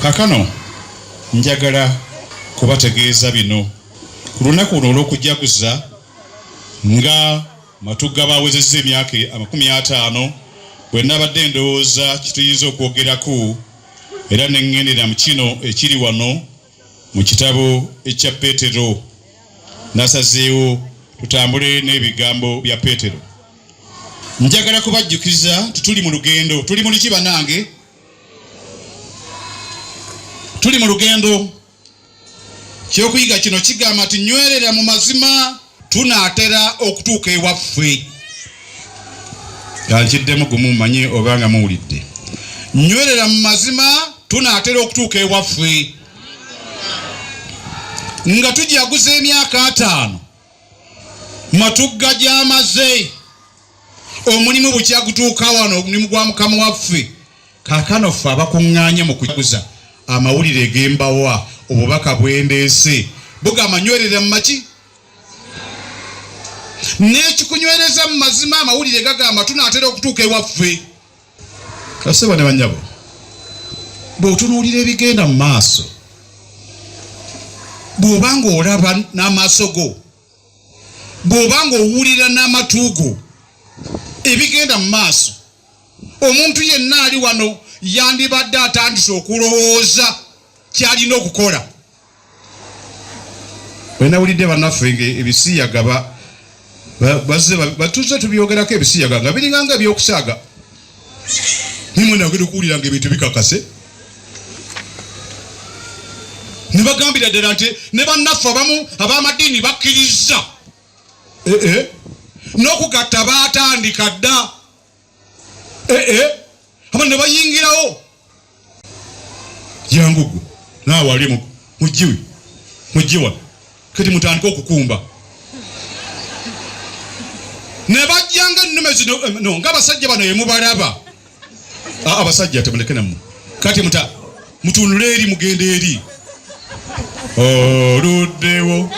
Kakano njagala kubategeeza bino ku lunaku luno olw'okujaguza nga MATUGGA bawezezza emyaka 50 bwe nabadde ndowooza kituyinza okwogerako era neŋŋendera mu kino ekiri wano mu kitabo ekya Peetero nasazeewo tutambule n'ebigambo bya Peetero. Njagala kubajjukiza tuli mu lugendo, tuli mu liki banange? Tuli mu lugendo ky'okuyiga kino kigamba nti nnywerera mu mazima tunatera okutuuka ewaffe. Yankiddemu gumu manye obanga muwulidde. Nnywerera mu mazima tunatera okutuuka ewaffe. Nga tujaguza emyaka 5 MATUGGA gy'amaze omulimu bukyagutuuka wano omulimu gwa Mukama waffe. Kaakano ffe abakuŋŋaanye mu kujaguza amawulire gembawa obubaka bwendeese bugamba nnywerera mu maki n'ekikunywereza mu mazima amawulire gagamba tunatera okutuuka ewaffe. Kaseba ne banyabo bw'otunuulira ebigenda mu maaso bw'obanga olaba n'amaaso go bw'obanga owulira n'amatu go ebigenda mu maaso omuntu yenna ali wano yandibadde atandise okulowooza kyalina okukola. Wenawulidde bannaffe ebisiyaga batuze tubyogerako ebisiyaga nga biringanga ebyokusaaga nimwe nagenda okuwulira nga ebintu bikakase ne bagambira ddala nti ne bannaffe abamu ab'amadiini bakkiriza n'okugatta baatandika dda aba ne bayingirawo yangugu naawe ali mujiwa kati mutandika okukumba ne bajjanga ennume zino no ng'abasajja bano ye mubalaba abasajja temuleke nammwe kati mutunule eri mugende eri oluddewo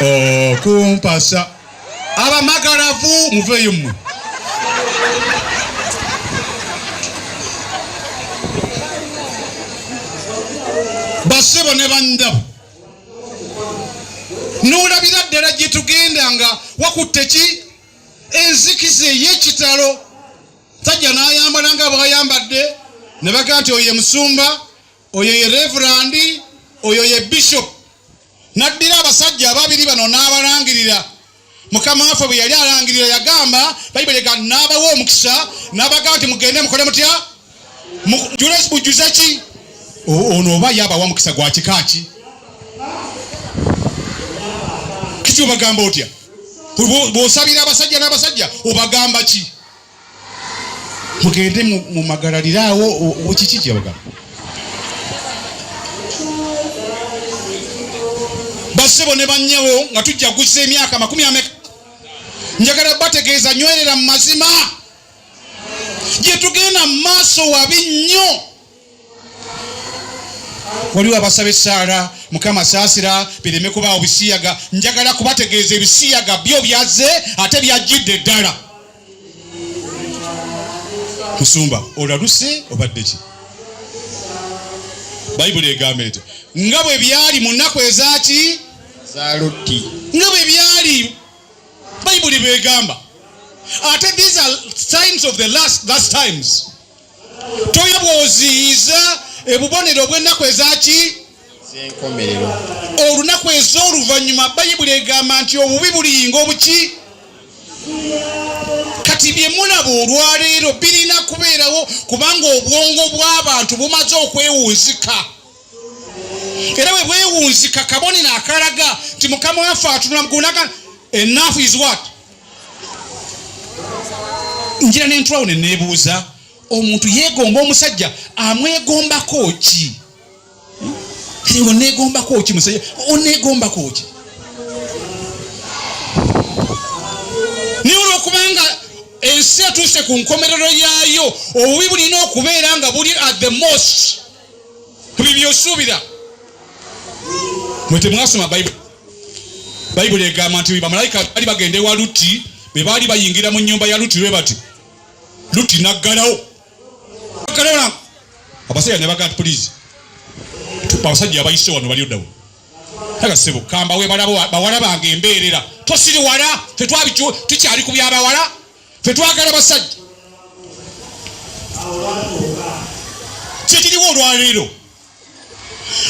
okumpasa abamagalavu muveeyo mmwe. Basebo ne bandabo n'olabira ddala gye tugenda nga wakutte ki enzikiza ey'ekitalo sajja n'ayambala nga bw'ayambadde ne baga nti oyo ye musumba oyo ye reverandi oyo ye bishop naddira abasajja ababiri bano n'abalangirira. Mukama waffe bwe yali alangirira yagamba Bayibuli egamba n'abawa omukisa n'abaga nti mugende mukole mutya mujjuze ki ono oba yabawa mukisa gwa kika ki kiti obagamba otya bw'osabira abasajja n'abasajja obagamba ki mugende mu magalaliraawo kiki kyabagamba. Basebo ne bannyawo nga tujaguza emyaka 40 njagala bategeeza nnywerera mu mazima gye tugenda mu maaso wabi nnyo. Waliwo abasaba essaala Mukama saasira bireme kubaawo bisiyaga. Njagala kubategeeza ebisiyaga byo byaze ate byajjidde ddala. Musumba olaluse obadde ki? Bayibuli egamba eti nga bwe byali mu nnaku ezaki za Lutti nga bwe byali Bayibuli bwegamba ate these are signs of the last times. Toya bw'oziyiza ebubonero bw'ennaku ezaki z'enkomerero olunaku ez'oluvannyuma Bayibuli egamba nti obubi buliyinga obuki. Kati bye mulaba olwaleero birina kubeerawo kubanga obwongo bw'abantu bumaze okwewunzika era bwe bwewunzika kabonero akalaga nti Mukama waffe atunula mugunaga enough is what. Njira n'entulawo ne neebuuza omuntu yeegomba omusajja amwegombako ki? Oneegombako ki musajja? Oneegombako ki? Niyo olw'okubanga ensi etuuse ku nkomerero yaayo obubi bulina okubeera nga buli at the most bibyosuubira. Mwe temwasoma Bayibuli egamba nti bamalayika bali bagenda ewa Lutti be baali bayingira mu nnyumba ya Lutti lwe bati Lutti naggalawo abasajja ne baga nti please Abasajja abayise wano bali oddawo. Aga sebo kamba we bawala bange embeerera. Tosiri wala fe twabicho tukyali ku byabawala. Fe twagala basajja. Kyekiriwo olwaleero.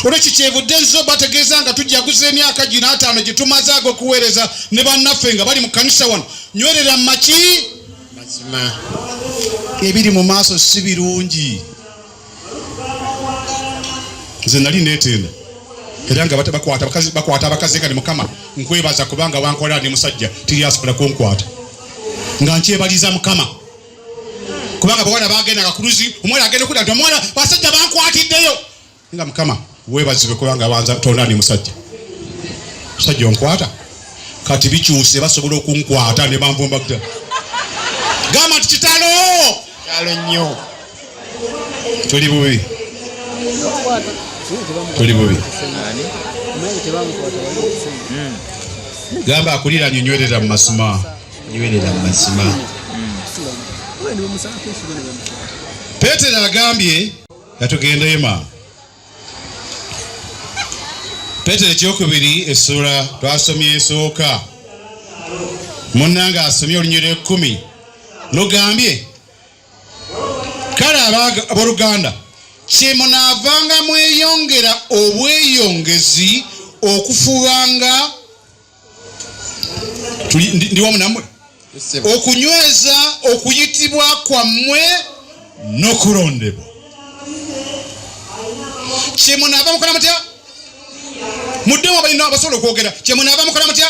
Olwekikyevu denzo bategeeza nga tujjaguza emyaka gino 5 gye tumaze okuweereza ne bannaffe nga bali mu kanisa wano. Nnywerera maki mazima. Ebiri mu maaso si birungi. Nze nali neetenda era nga bakwata abakazi kali Mukama nkwebaza kubanga wankola ndi musajja tiri asobola kunkwata nga nkyebaliza Mukama kubanga bwana bagenda akakuluzi omwana agenda kudda nti omwana basajja bankwatiddeyo nga Mukama webazibwe kubanga wanza tonda ndi musajja musajja onkwata kati bikyuse basobola okunkwata ne banvumba kuta gamba nti kitalo nnyo tuli bubi tuli bubi gamba akulira nnywerera mu mazima nnywerera mu mazima. Petero agambye yatugenda ema. Petero ekyokubiri essula twasomye esooka munnanga asomye olunyiriro 10 lugambye kale abooluganda kyemunaavanga mweyongera obweyongezi okufubanga ndi wamu nammwe okunyweza okuyitibwa kwammwe n'okulondebwa. Kyemunaava mukola mutya? Muddemu balina abasobola okwogera. Kyemunaava mukola mutya?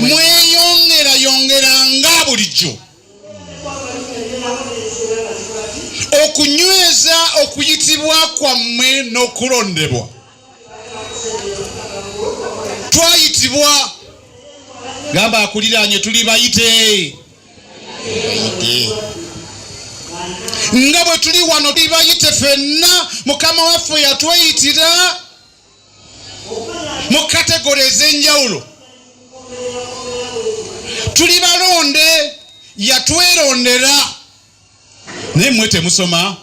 Mweyongeranga bulijjo okunyweza okuyitibwa kwammwe n'okulondebwa. Twayitibwa gamba akuliranye tuli bayite nga bwe tuli wano tuli bayite ffenna Mukama waffe yatweyitira mu kategori ez'enjawulo. Tuli balonde yatwerondera. Naye mmwe temusoma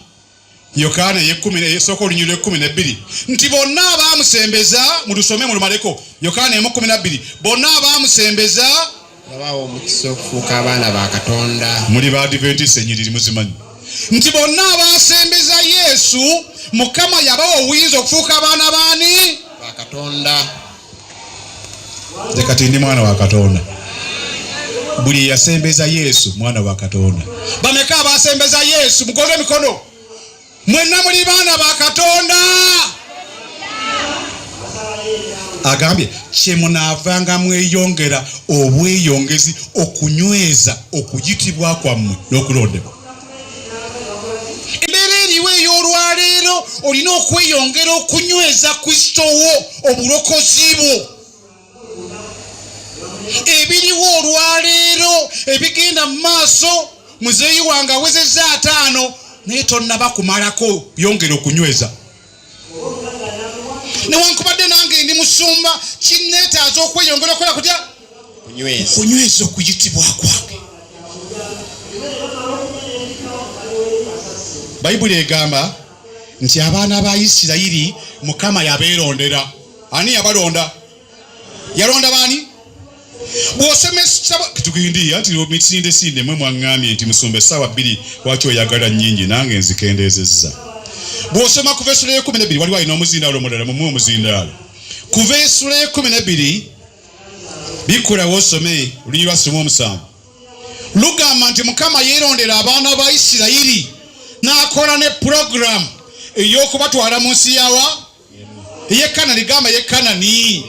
Yokaana esooka olunyiriro 12 nti bonna abaamusembeza mulusome mulumaleko. Yokaana 1:12 bonna abaamusembeza yabawa omukisa okufuuka abaana ba Katonda. Muli ba Adventist ennyiriri muzimanyi nti bonna abaasembeza Yesu Mukama yabawa obuyinza okufuuka abaana baani ba Katonda. Nze kati ndi mwana wa Katonda. Buli yasembeza Yesu mwana wa Katonda. Bameka abasembeza Yesu mugonge mikono. Mwenna muli baana ba Katonda. Agambye kyemunaavanga mweyongera obweyongezi okunyweza okuyitibwa kwammwe n'okulondebwa. Embeera eriwo ey'olwaleero olina okweyongera okunyweza Kristo wo obulokozi bwo. Ebiriwo olwaleero ebigenda mu maaso muzeeyi wange awezezza 5 naye tonnaba kumalako yongera okunyweza. Newankubadde nange ndi musumba kinneetaaza okweyongera okukola kutya kunyweza okuyitibwa kwange. Bayibuli egamba nti abaana ba Isirayiri Mukama yabeerondera. Ani yabalonda? Yalonda baani? Bw'osomesa tukundi ati omisinde mwe mwangambye nti musumba essaawa 2 lwaki oyagala nnyingi nange nzikendeezezza. Bw'osoma kuva essula 12 waliwo alina omuzindaalo omulala mumwe omuzindaalo. Kuva essula 12 bikula w'osome oluyi lwa 7 lugamba nti Mukama yeerondera abaana ba Isirayiri n'akola ne program ey'okubatwala mu nsi yawa ey'Ekanani. Gamba y'Ekanani.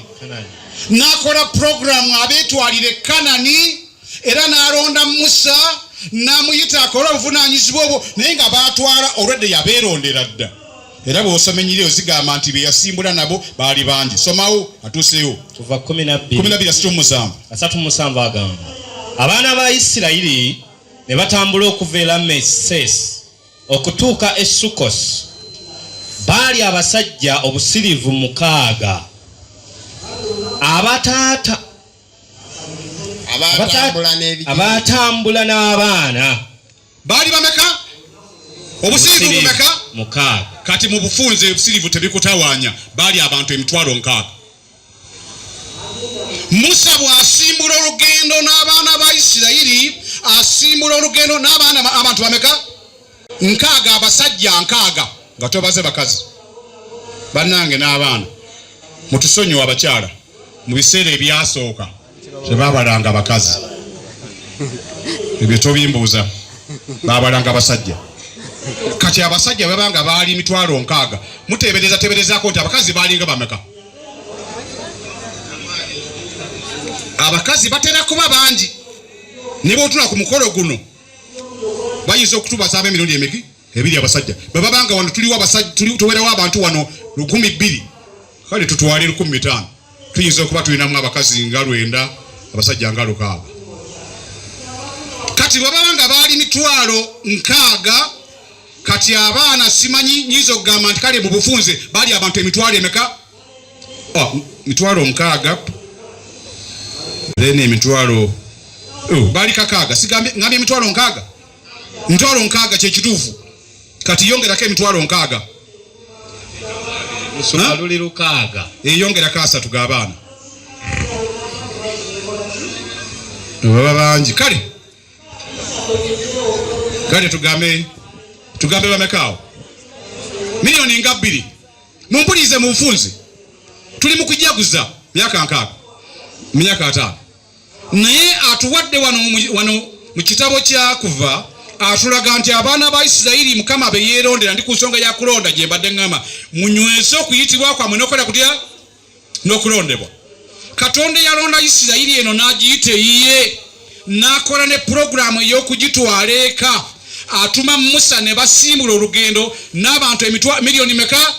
N'akola program abeetwalire Kanani era n'alonda Musa n'amuyita akola obuvunaanyizibwa obwo naye nga baatwala olwedde yabeerondera dda. Era bw'osomenyire ozigamba nti be yasimbula nabo baali bangi. Somawo atuuseewo kuva 12:37 agamba abaana ba Isirayiri ne batambula okuva e Ramesesi okutuuka e Sukkosi. Baali abasajja obusiriivu 6 abatambula n'abaana. Baali bameka? Obusiriivu bumeka? mukaaga. Kati mu bufunze ebusirivu tebikutawanya bali abantu emitwalo 6. Musa bw'asimbula olugendo n'abaana ba Isirayiri asimbula olugendo n'abaana abantu bameka 6 abasajja 6 nga tobaze bakazi bannange n'abaana mutusonyiwa abakyala mu biseera ebyasooka tebabalanga abakazi ebyo tobimbuuza babalanga abasajja. Kati abasajja babanga baali emitwalo 6 muteeberezaako nti abakazi baalinga bameka. Abakazi batera kuba bangi ne bw'otula ku mukolo guno bayinza okutubaza ab'emirundi emiki 2 abasajja babanga wano tuliwo abasajja tuwerewo abantu wano 2,000 kale tutwale 15,000 tuyinza okuba tulinamu abakazi nga 9 abasajja nga 6. Kati babanga baali mitwalo 6 kati abaana simanyi nyizo kugamba nti kale mu bufunze baali abantu emitwalo emeka mitwalo 6 Lene emitwalo bali kakaaga sigambe ngambye emitwalo 6 mitwalo 6 kye kituufu. Kati yongerako emitwalo 6 musumaluli 6 yongerako 3 g'abaana baba bangi. Kale tugambe bamekaawo milioni nga 2 mumpulirize mu bufunze tuli mu kujaguza myaka 6 myaka 5 naye atuwadde wano mu kitabo kya Kuva atulaga nti abaana ba Isirayiri Mukama be yeerondera ndi ku nsonga ya kulonda gye mbadde ngamba munyweze okuyitibwa kwamwe n'okola kutya n'okulondebwa. Katonda yalonda Isirayiri eno n'agiyita eyiye n'akola ne puroguramu ey'okugitwala eka atuma Musa ne basimbula olugendo n'abantu milioni meka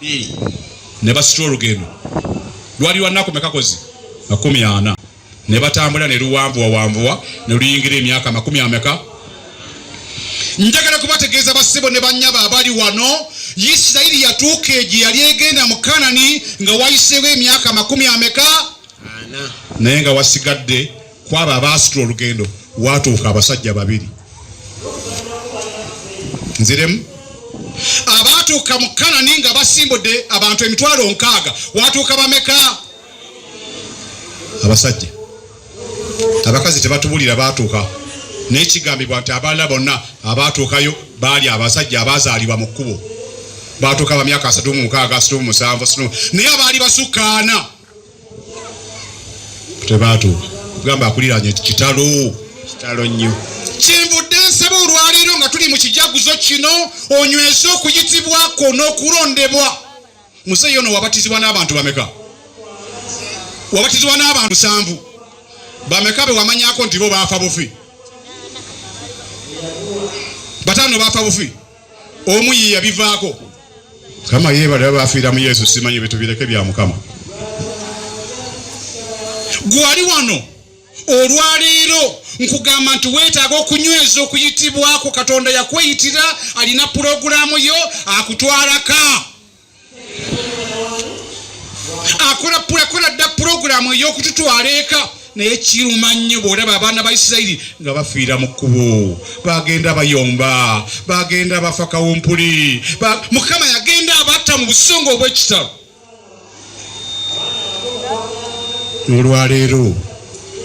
2 ne basitula olugendo lwali lwannako mekakozi 40 ne batambula ne luwanvuwa ne luyingira emyaka 40. Njagala kubategeeza bassebo ne bannyaba abali wano Isirayiri yatuuka gye yali egenda mu Kanani nga wayiseewo emyaka 40 naye nga wasigadde kwabo abaasitula olugendo watuuka abasajja 2 nziremu abatuuka mu Kanani nga basimbudde abantu emitwalo 6 watuuka bameka abasajja. Abakazi tebatubulira batuuka n'ekigambibwa nti abaana bonna abatuukayo baali abasajja abazaalibwa mu kkubo batuuka ba myaka 36 37 naye abaali basukkaana tebatuuka kugamba akuliranye kitalo nnyo. Kyenvudde nsaba olwaleero nga tuli mu kijaguzo kino onyweze okuyitibwako n'okulondebwa. Muzeeyi ono wabatizibwa n'abantu bameka? Wabatizibwa n'abantu 7 bameka be wamanyako nti bo baafa bufi? 5 baafa bufi, omu ye yabivaako. Kama yeebala baafiira mu Yesu simanyi bitubireke bya Mukama. Gwali wano olwaleero nkugamba nti weetaaga okunyweza okuyitibwako. Katonda yakweyitira alina puroguramu yo akutwalaka akola dda puroguramu ey'okututwala eka. Naye kiruma nnyo bw'olaba abaana ba Isirayiri nga bafiira mu kkubo bagenda bayomba bagenda bafa kawumpuli Mukama yagenda abatta mu busongo obw'ekitalo. Olwaleero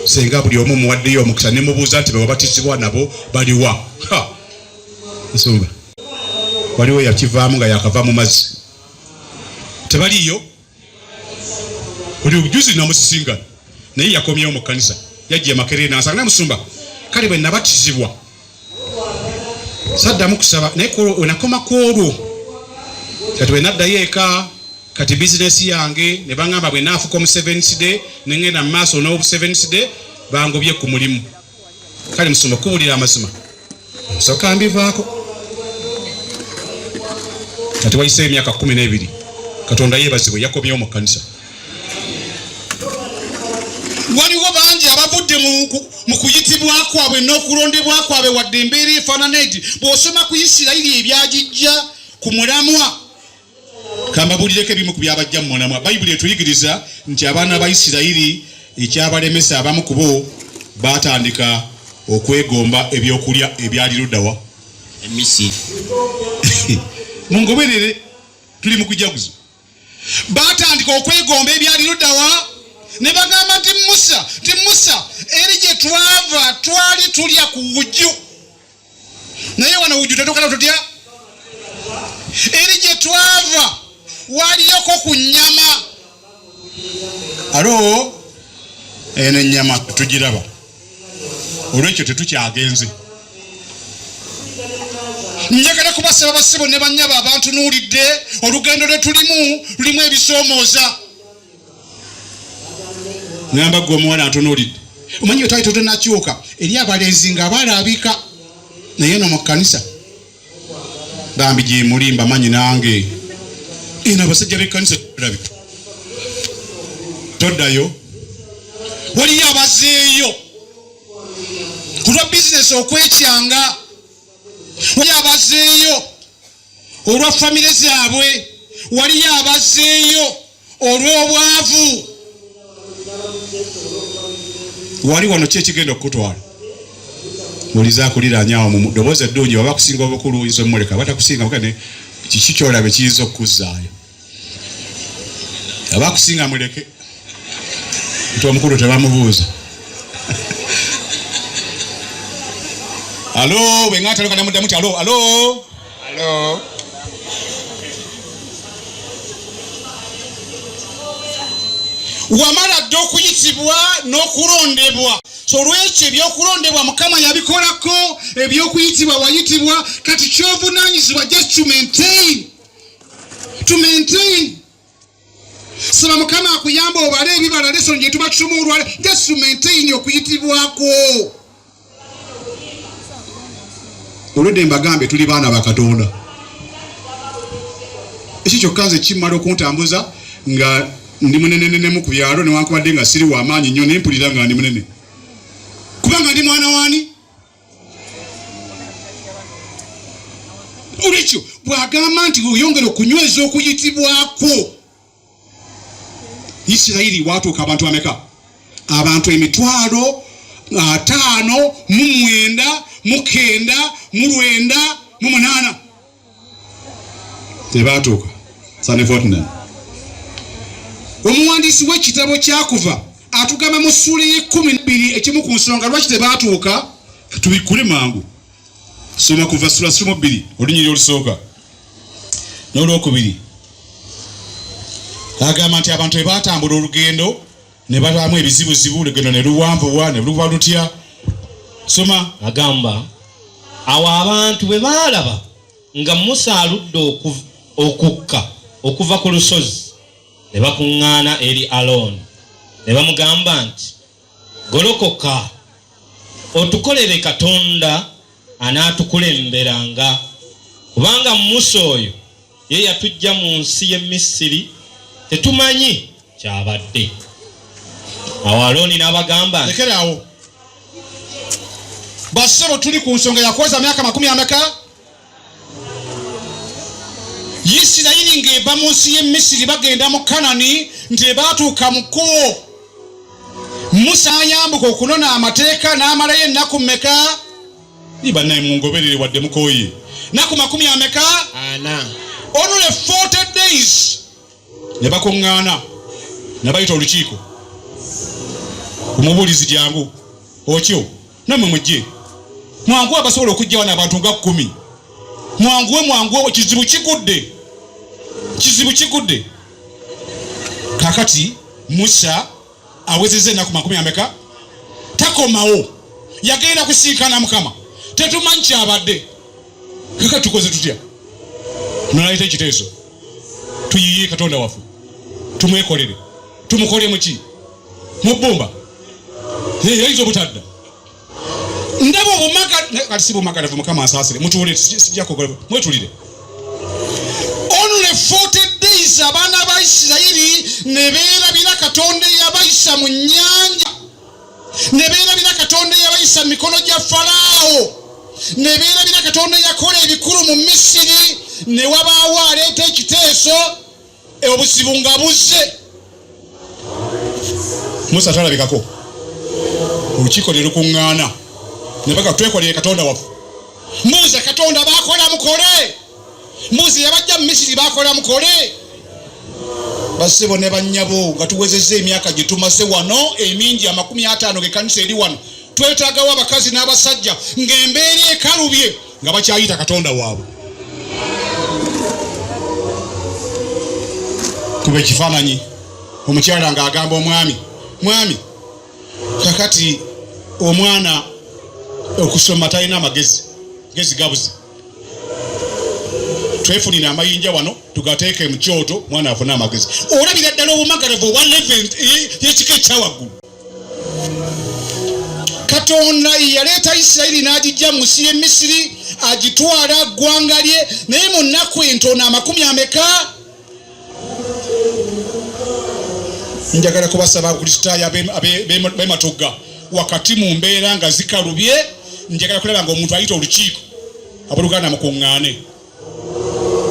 senga buli omu muwaddeyo omukisa ne mubuuza nti bewabatizibwa nabo baliwa nsonga waliwo yakivaamu nga yakava mu mazzi tebaliyo. Oli obujuzi namusisingana naye yakomyewo mu kkanisa yajja Makerere n'asanga namusumba kale bwe nabatizibwa saddamu kusaba naye nakoma ku olwo kati bwe naddayo eka kati bizinesi yange ne baŋŋamba bwe naafuka omu 7th day ne ŋŋenda mu maaso n'obu 7th day bangobye ku mulimu. Kale musumba kubulira amazima nsooka mbivaako. Kati wayiseewo emyaka 12 Katonda yeebazibwe yakomyewo mu kkanisa. Waliwo bangi abavudde mu kuyitibwa kwabwe n'okulondebwa kwabwe wadde embeera efaanana eti bw'osoma ku Isirayiri ebyagijja ku mulamwa. Kambabulireko ebimu ku byabajja mu mulamwa. Bayibuli etuyigiriza nti abaana ba Isirayiri ekyabalemesa abamu ku bo baatandika okwegomba ebyokulya ebyali luddawa Emisiri. mungoberere tuli mu kujaguza batandika okwegomba ebyali luddawa ne bagamba nti Musa eri gye twava twali tulya ku wujju naye wano wujju tetukala tutya eri gye twava waliyoko ku nnyama alo eno ennyama tugiraba olwekyo tetukyagenze njagala kubasaba basibo ne bannyaba abantunuulidde olugendo lwe lulimu ebisoomooza ngamba gwe omuwala antunuulidde omanyi otwali totenakyuka eri abalenzi nga balabika naye no mu kkanisa bambi gye muli mbamanyi nange eno abasajja b'ekkanisa tulabika toddayo waliyo abazeeyo kulwa bizinesi okwekyanga waliyo abazeeyo olwa famire zaabwe waliyo abazeeyo olw'obwavu wali wano ki ekigenda okutwala muliza akuliranya mu ddoboozi eddungi waba kusinga obukulu oyinza omuleka batakusinga mukane kiki kyolabe kiyinza okukuzzaayo abakusinga muleke nti omukulu tebamubuuza alo bweŋatalokana muddamu ti alo wamala dde okuyitibwa n'okulondebwa so olwekyo ebyokulondebwa Mukama yabikolako ebyokuyitibwa wayitibwa kati kyovunaanyizibwa just to maintain saba Mukama akuyamba obale ebibala lesson gye tuba tusoma olwale just to maintain okuyitibwako olwedde mbagambe tuli baana ba Katonda ekyo kyokka nze kimmala okuntambuza nga ndi munene mu ku byalo newankubadde nga siri w'amaanyi nnyo naye mpulira nga ndi munene kubanga ndi mwana waani olwekyo bw'agamba nti oyongera okunyweza okuyitibwako Isirayiri watuuka abantu ameka abantu 5,998 tebatuuka Sunday fortnight omuwandiisi w'ekitabo kyakuva atugamba mu ssuula ye12 ekimu ku nsonga lwaki tebatuuka tubikule mangu soma kuva ssuula 2 olunyiri olusooka n'olwokubiri agamba nti abantu ebatambula olugendo ne batamu ebizibuzibu olugendo ne luwanvuwa ne luba lutya soma agamba awo abantu bwe baalaba nga Musa aludde okukka okuva ku lusozi ne bakuŋŋaana eri Alooni ne bamugamba nti golokoka otukolere Katonda anaatukulemberanga kubanga Musa oyo ye yatujja mu nsi y'e Misiri tetumanyi kyabadde. Awo Alooni n'abagamba lekeraawo basebo tuli ku nsonga yakoza myaka 10 Isirayiri ng'eba mu nsi y'e Misiri bagenda mu Kanani nti baatuuka mu kkubo Musa ayambuka okunona amateeka n'amalayo ennaku mmeka ibannaye mungoberere wadde mukooye naku 40 only 40 days ne bakuŋŋaana ne bayita olukiiko omubuulizi jangu okyo namwe mujje mwangu abasobola okujja wana abantu nga 10 mwanguwe kizibu kigudde kakati Musa awezezza ennaku 40 takomawo yagenda kusinkana Mukama tetumanyi kyabadde kakati tukoze tutya nolaita ekiteeso tuyiye Katonda waffe tumwekolere tumukole muki mubbumba yaizo butadda ndabo obumaga kati si bumagalavu Mukama asaasire mutuule sijja kugola mwetulire only 40 days abaana ba Isirayiri ne beerabira Katonda yabayisa mu nnyanja ne beerabira Katonda yabayisa mu mikono gya Falaawo ne beerabira Katonda yakola ebikulu mu Misiri ne wabaawo aleeta ekiteeso obuzibu nga buzze Musa talabikako olukiiko ne lukuŋŋaana ne baga twekolere Katonda waffe Musa Katonda bakola mukole mbuzi yabajja mu Misiri bakola mukole basebo ne bannyabo nga tuwezezza emyaka gye tumase wano emingi 50 gekanisa eri wano twetaagawo abakazi n'abasajja ng'embeera ekalubye nga bakyayita Katonda waabwe. Kuba ekifaananyi omukyala ng'agamba mwami kakati omwana okusoma talina amagezi gabuze twefunira amayinja wano tugateeke mu kyoto mwana afuna amagezi. Olabira ddala obumagaravu obwa level y'ekika ekyawaggulu. Katonda yaleeta Isirayiri n'agijja mu nsi y'e Misiri agitwala ggwanga lye naye mu nnaku entono 90. Njagala kubasaba abakristaayo ab'e Matugga wakati mu mbeera nga zikalubye njagala kulaba nga omuntu ayita olukiiko abooluganda mukuŋŋaane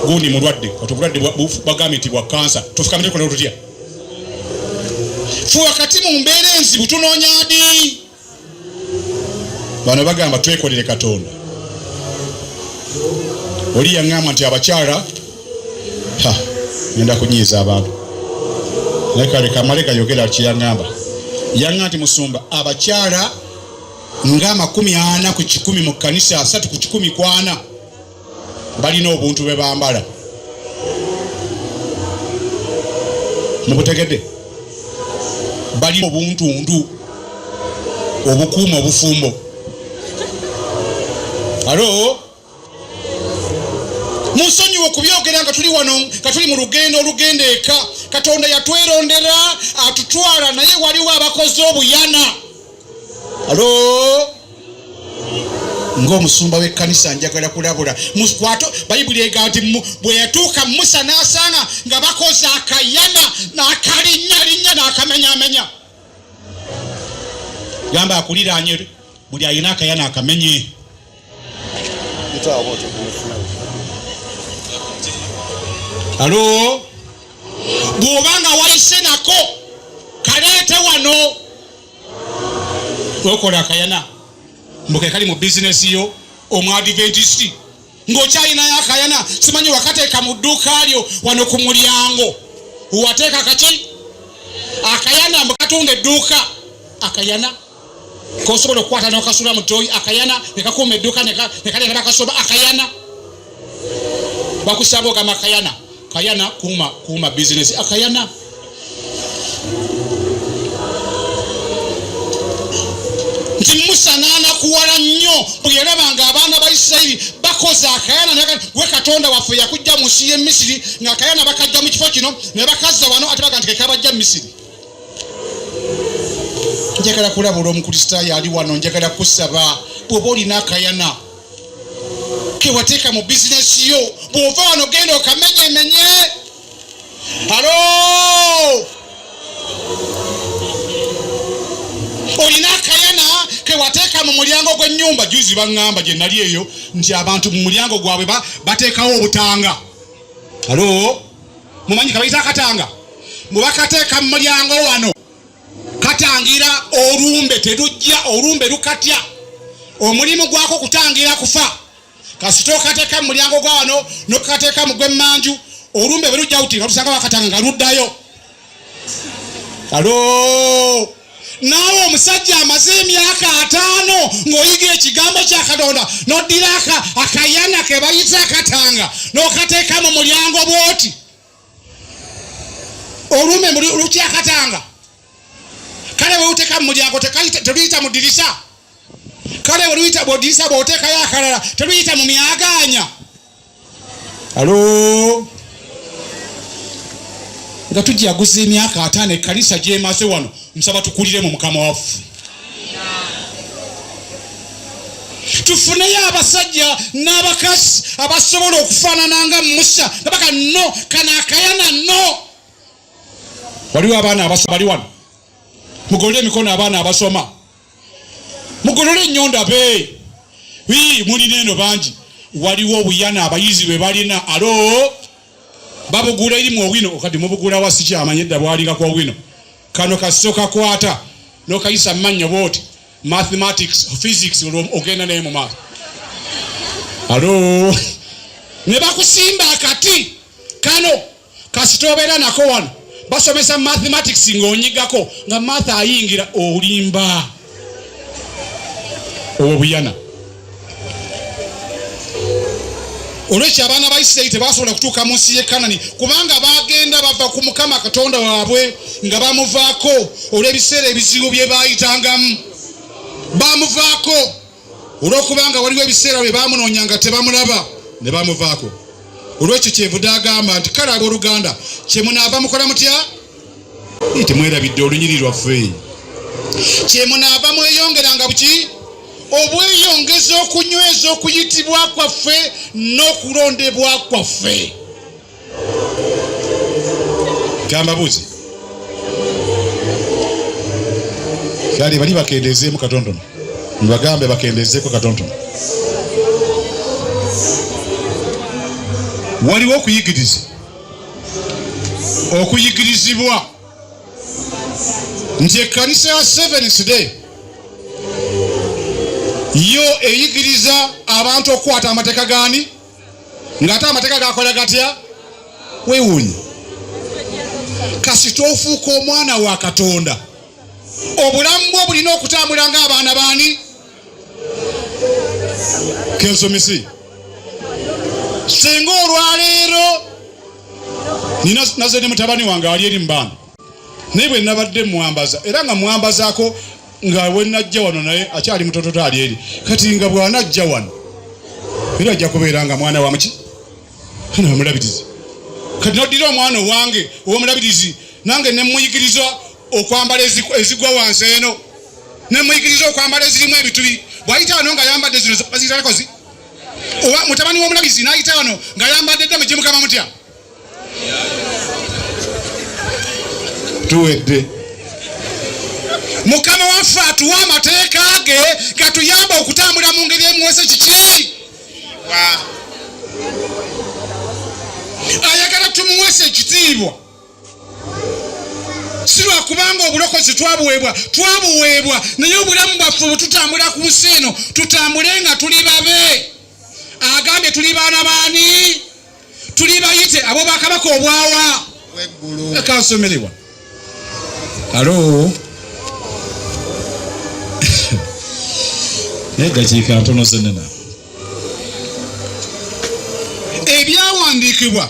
gundi mulwadde kati obulwadde bagambye nti bwa kansa tufukamire tukola tutya fe wakati mu mbeera enzibu tunoonya ndi bano bagamba twekolere Katonda. Oli yaŋŋamba nti abakyala ngenda kunyiiza abantu naye kale kamale kayogera kiyaŋŋamba yaŋŋamba nti musumba abakyala nga 40 ku 100 mu kkanisa 3 ku 100 ku 40 balina obuntu bwe bambala. Mubutegedde balina obuntundu obukuuma obufumbo. Alo musonyiwe okubyogera nga tuli wano nga tuli mu olugendo eka Katonda yatwerondera atutwala naye waliwo abakoze obuyana. Alo ng'omusumba w'ekkanisa njagala kulabula muswato Bayibuli egamba nti bwe yatuuka Musa n'asanga nga bakoze akayana n'akalinnya n'akamenyamenya. Gamba akuliraanye buli ayina akayana akamenye. Alo bw'obanga wayise nako kaleete wano okola akayana mbuke kali mu bizinesi yo omwadventist ng'okyalinayo akayana simanyi wakateeka mu dduuka lyo wano ku mulyango wateeka kaki akayana mbukatunda edduuka akayana kosobola okukwata n'okasula mu toyi akayana nekakuuma edduuka nekaleeta nakasoba akayana bakusaba ogamba kayana kuuma bizinesi akayana. Nti Musa n'anakuwala nnyo bwe yalabanga abaana ba Isirayiri bakoze akayana gwe Katonda waffe yakujja mu nsi y'e Misiri ng'akayana bakajja mu kifo kino ne bakazza wano ate baga nti kekabajja Misiri. Njagala kulabula omukristaayo ali wano njagala kusaba bw'oba olina akayana kewateeka mu bizinesi yo bw'ova wano genda okamenyemenye. Alo olina akayana kewateeka mu mulyango gw'ennyumba. Juzi baŋŋamba gye nali eyo nti abantu mu mulyango gwabwe bateekawo obutanga. Alo mumanyi kabayita akatanga mubakateeka mu mulyango wano katangira olumbe terujja olumbe lukatya omulimu gwako kutangira kufa kasito kateeka mu mulyango gwa wano nokateeka mu gw'emmanju olumbe bwe lujja uti nga tusanga bakatanga nga luddayo. Alo naawe omusajja amaze emyaka 5 ng'oyiga ekigambo kya Katonda n'oddira akayana ke bayita akatanga n'okateeka mu mulyango bw'oti olume lukya akatanga kale bwe uteeka mu mulyango teluyita mu ddirisa kale bwe luyita bw'oddirisa bw'oteekayo akalala teluyita mu myaganya. Alo nga tujaguza emyaka 5 ekkanisa gyemaze wano nsaba tukulire mu Mukama waffe tufuneyo abasajja n'abakazi abasobola okufaanana nga Musa nabaka no kana akayana no. Waliwo abaana abasoma bali wano mugolole emikono abaana abasoma mugolole ennyonda mulina eno bangi waliwo obuyana abayizi bwe balina. Alo babugula erimu owino okati mubugula wasi kyamanyi edda bwalinga kwa owino kano kasoka kwata nokayisa mmanyo bwoti mathematics physics ogenda naye mu maaso. Alo ne bakusimba akati kano kasitobera nako wano basomesa mathematics ng'onyigako nga math ayingira olimba obuyana. Olwekyo abaana ba Isirayiri tebasobola kutuuka mu nsi y'e Kanani kubanga bagenda bava ku Mukama Katonda waabwe nga bamuvaako olw'ebiseera ebizibu bye baayitangamu. Bamuvaako olw'okubanga waliwo ebiseera bye baamunoonya nga tebamulaba ne bamuvaako. Olwekyo kyevudde agamba nti kale abooluganda kye munaava mukola mutya? Temwerabidde olunyiri lwaffe. Kye munaava mweyongeranga buki? Obweyongeza okunyweza okuyitibwa kwaffe n'okulondebwa kwaffe. Gamba buzi. Kale bali bakendezeemu katonotono. Mbagambe bakendezeeko katonotono. Waliwo okuyigiriza. Okuyigirizibwa. Nti ekkanisa ya Seventh Day yo eyigiriza abantu okukwata amateeka gani ng'ate amateeka gakola gatya? Weewuunye. Kasita ofuuka omwana wa Katonda obulamu bwo bulina okutambula ng'abaana baani? Kensomesi. Singa olwaleero nina naze ne mutabani wange ali eri mbanda naye bwe nabadde mwambaza era nga mwambazaako nga we najja wano naye akyali mutototo ali eri kati nga bw'anajja wano era ajja kubeera nga mwana wa muki ana omulabirizi. Kati noddira omwana owange ow'omulabirizi nange ne muyigiriza okwambala ezigwa wansi eno ne muyigiriza okwambala ezirimu ebituli bw'ayita wano nga yambadde zino baziyitalakozi oba mutabani w'omulabirizi n'ayita wano nga yambadde ddame gye mukama mutya? Tuwedde. Mukama waffe atuwa amateeka ge gatuyamba okutambula mu ngeri emuwese kiki? Ayagala tumuwese ekitiibwa. Si lwakubanga obulokozi twabuweebwa naye obulamu bwaffe bwe tutambula ku nsi eno tutambule nga tuli babe. Agambye tuli baana baani? Tuli bayite abo bakabaka obwawa weggulu. Ekansomerebwa. Alo. Negakiika ntono zenena. Ebyawandiikibwa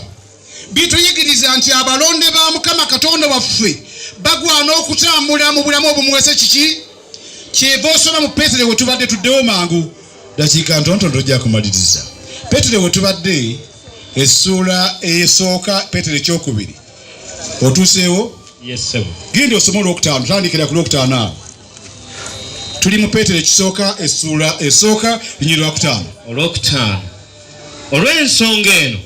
bituyigiriza nti abalonde ba Mukama Katonda waffe bagwana okutambula mu bulamu obumuwese kiki? Kyeva osoma mu Petero we tubadde tuddewo mangu. Dakiika ntonotono tojja kumaliriza. Petero we tubadde essuula esooka Petero ekyokubiri. Otuuseewo? Yes sir. Genda osoma olwokutaano tandikira ku lwokutaano. Tuli mu Petero ekisooka essuula esooka linyi lwakutaano. Olwokutaano. Olw'ensonga eno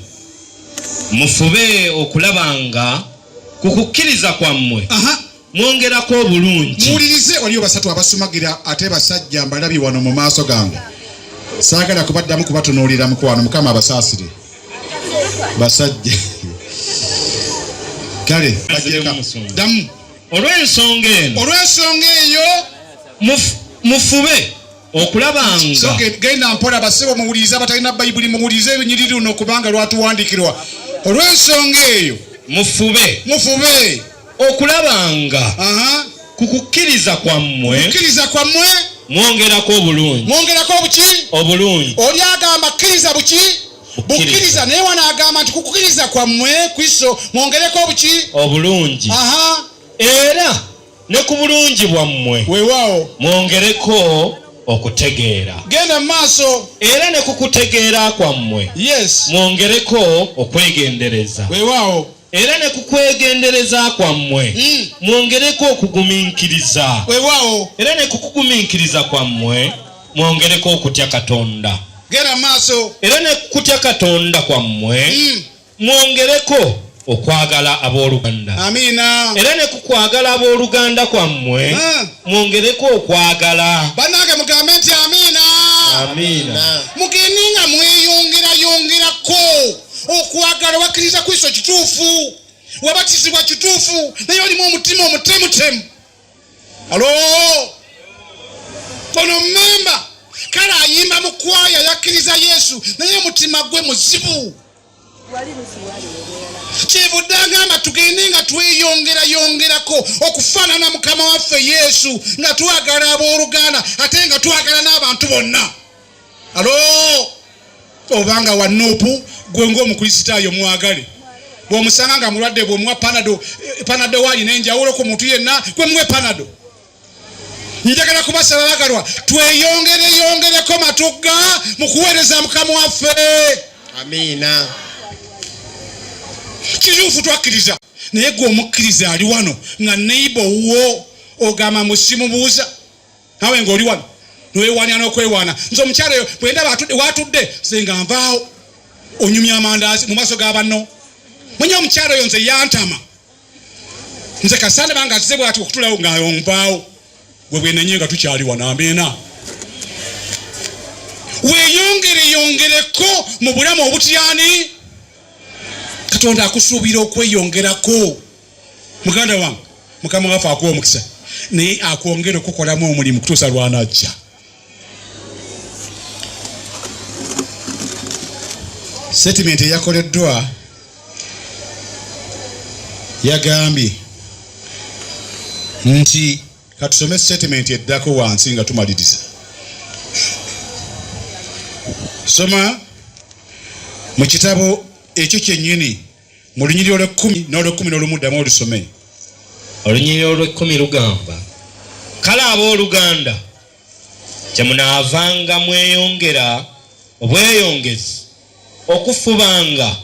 mufube okulabanga ku kukkiriza kwammwe mwongerako obulungi. Muwulirize waliyo basatu abasumagira ate basajja mbalabi wano mu maaso gange. Saagala kubaddamu kubatunuulira mukwano Mukama abasaasire. Basajja. Kale damu. Olw'ensonga eyo mufube okulabanga. So genda mpola basebo muwuliriza batalina Bayibuli muwulirize ebinyiriri luno kubanga lwatuwandikirwa. Olw'ensonga eyo mufube okulabanga ku kukkiriza kwammwe mwongerako obulungi. Mwongerako obuki? Obulungi. Oli agamba kkiriza buki? Bukkiriza naye wano agamba nti kukkiriza kwammwe Kristo mwongereko obuki? Obulungi. Era ne ku bulungi bwammwe weewaawo mwongereko okutegeera. Genda maaso. Era ne ku kutegeera kwammwe mwongereko okwegendereza. Weewaawo. Era ne ku kwegendereza kwammwe mwongereko okugumiikiriza. Weewaawo. Era ne ku kugumiikiriza kwammwe mwongereko okutya Katonda. Genda maaso. Era ne ku kutya Katonda kwammwe mwongereko okwagala abooluganda. Amiina. Era ne ku kwagala abooluganda kwammwe mwongereko okwagala. Bannange mugambe nti amiina. Amiina. Mugendenga mweyongerako okwagala. Wakkiriza Kristo kituufu, wabatizibwa kituufu naye olimu omutima omutemutemu. Alo. Ono mmemba kale ayimba mu kwaya yakkiriza Yesu naye mutima gwe muzibu. Kivudde agamba tugende nga tweyongerako okufaanana Mukama waffe Yesu nga twagala abooluganda ate nga twagala n'abantu bonna. Alo obanga wa Nuupu gwe ng'omukristaayo mwagale bw'omusanga nga mulwadde bw'omuwa panado wali n'enjawulo ku muntu yenna gwe muwe panado. Njagala kubasaba bagalwa tweyongereko Matugga mu kuweereza Mukama waffe. Amiina. Kiyufu twakkiriza naye gwe omukkiriza ali wano nga neighbor wo ogamba musimubuuza nawe ng'oli wano niweewaanira n'okwewaana. Nze omukyala oyo bwe ndaba watudde nze nga nvaawo onyumya amandaazi mu maaso ga banno. Mwenye omukyala oyo nze yantama nze kasande banga atize bw'ati okutulawo nga nvaawo bwe bwenenye nga tukyali wano. Amiina. Weeyongereko mu bulamu obutyani. Katonda akusuubira okweyongerako. Muganda wange Mukama waffe akuwa omukisa naye akwongera okukolamu omulimu kutuusa lwanajja. Statement eyakoleddwa yagambye nti katusome statement eddako wansi nga tumaliriza. Soma mu kitabo ekyo kyennyini mu lunyiriri olw'ekkumi n'olw'ekkumi n'olumuddamu olusome. Olunyiriri olw'ekkumi lugamba kale abooluganda kye munaavanga mweyongera obweyongezi okufubanga